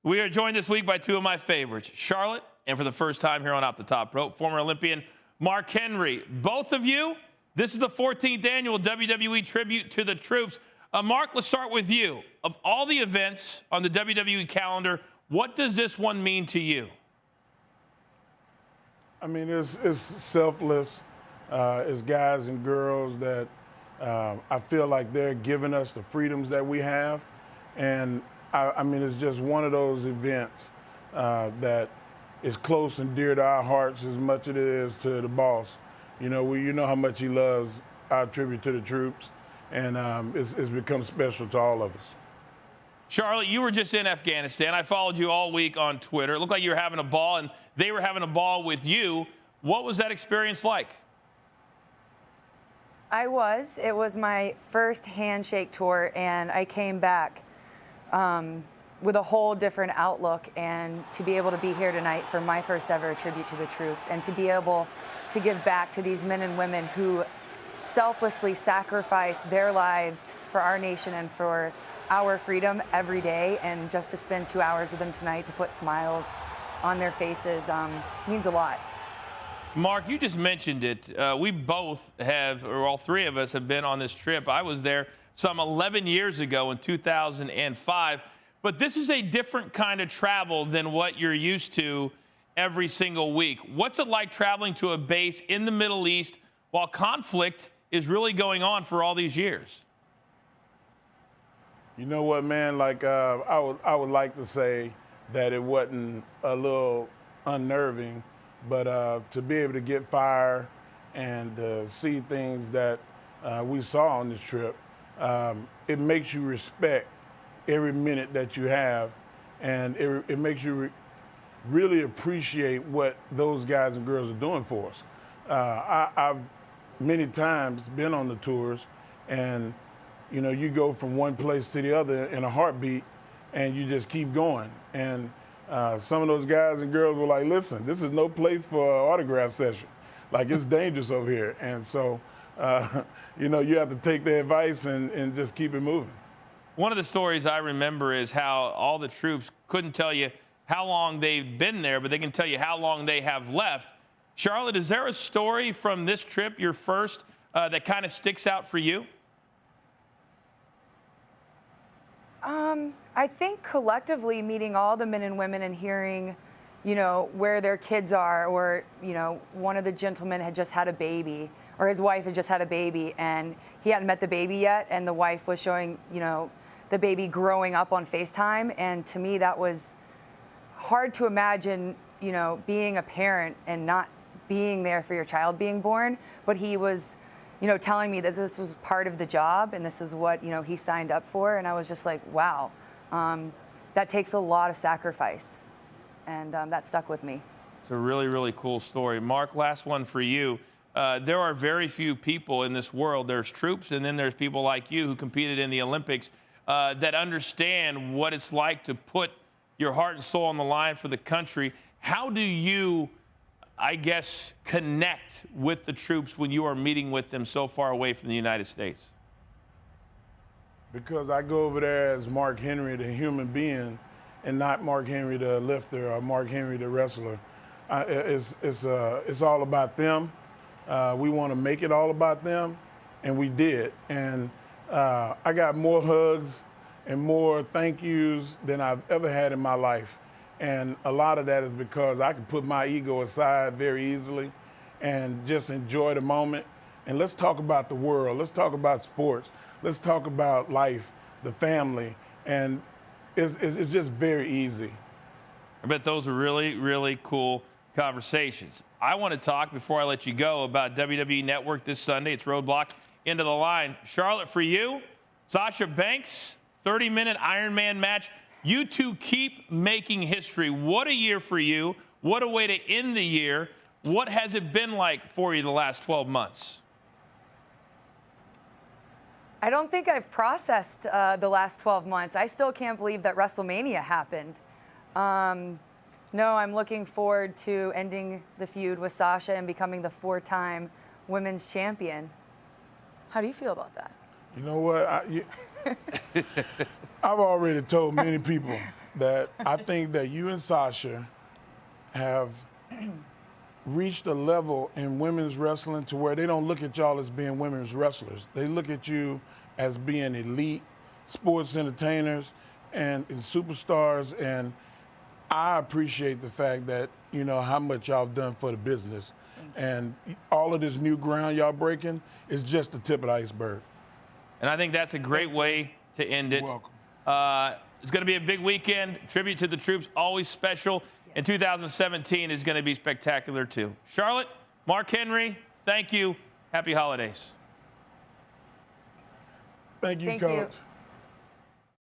We are joined this week by two of my favorites, Charlotte, and for the first time here on Off the Top Rope, former Olympian Mark Henry. Both of you, this is the 14th annual WWE Tribute to the Troops. Mark, let's start with you. Of all the events on the WWE calendar, what does this one mean to you? I mean, it's selfless. It's guys and girls that I feel like they're giving us the freedoms that we have. And I mean, it's just one of those events that is close and dear to our hearts as much as it is to the boss. You know how much he loves our tribute to the troops, and it's become special to all of us. Charlotte, you were just in Afghanistan. I followed you all week on Twitter. It looked like you were having a ball, and they were having a ball with you. What was that experience like? It was my first handshake tour, and I came back with a whole different outlook, and to be able to be here tonight for my first ever tribute to the troops, and to be able to give back to these men and women who selflessly sacrifice their lives for our nation and for our freedom every day, and just to spend 2 hours with them tonight to put smiles on their faces means a lot. Mark, you just mentioned it. We both have, or all three of us have been on this trip. I was there some 11 years ago in 2005. But this is a different kind of travel than what you're used to every single week. What's it like traveling to a base in the Middle East while conflict is really going on for all these years? You know what, man? Like I would like to say that it wasn't a little unnerving, but to be able to get fire and see things that we saw on this trip, it makes you respect every minute that you have, and it makes you really appreciate what those guys and girls are doing for us. I've many times been on the tours, and you go from one place to the other in a heartbeat, and you just keep going. And some of those guys and girls were like, listen, this is no place for an autograph session. Like, it's dangerous over here. And so, you have to take their advice and just keep it moving. One of the stories I remember is how all the troops couldn't tell you how long they've been there, but they can tell you how long they have left. Charlotte, is there a story from this trip, your first, that kind of sticks out for you? I think collectively meeting all the men and women and hearing, where their kids are, or, one of the gentlemen had just had a baby, or his wife had just had a baby, and he hadn't met the baby yet, and the wife was showing, the baby growing up on FaceTime. And to me, that was hard to imagine, being a parent and not being there for your child being born. But he was, telling me that this was part of the job, and this is what, he signed up for. And I was just like, wow, that takes a lot of sacrifice. And that stuck with me. It's a really, really cool story. Mark, last one for you. There are very few people in this world. There's troops, and then there's people like you who competed in the Olympics that understand what it's like to put your heart and soul on the line for the country. How do you, I guess, connect with the troops when you are meeting with them so far away from the United States? Because I go over there as Mark Henry, the human being, and not Mark Henry, the lifter, or Mark Henry, the wrestler. It's all about them. We want to make it all about them, and we did. And I got more hugs and more thank yous than I've ever had in my life. And a lot of that is because I can put my ego aside very easily and just enjoy the moment. And let's talk about the world. Let's talk about sports. Let's talk about life, the family. And it's just very easy. I bet those are really, really cool conversations. I want to talk, before I let you go, about WWE Network this Sunday. It's Roadblock into the line. Charlotte, for you, Sasha Banks, 30-minute Iron Man match. You two keep making history. What a year for you. What a way to end the year. What has it been like for you the last 12 months? I don't think I've processed the last 12 months. I still can't believe that WrestleMania happened. No, I'm looking forward to ending the feud with Sasha and becoming the 4-time women's champion. How do you feel about that? You know what? I've already told many people that I think that you and Sasha have reached a level in women's wrestling to where they don't look at y'all as being women's wrestlers. They look at you as being elite sports entertainers and superstars. And I appreciate the fact that, you know, how much y'all have done for the business. And all of this new ground y'all breaking is just the tip of the iceberg. And I think that's a great way to end it. You're welcome. It's going to be a big weekend. Tribute to the troops, always special. And 2017 is going to be spectacular, too. Charlotte, Mark Henry, thank you. Happy holidays. Thank you, Thank Coach. you.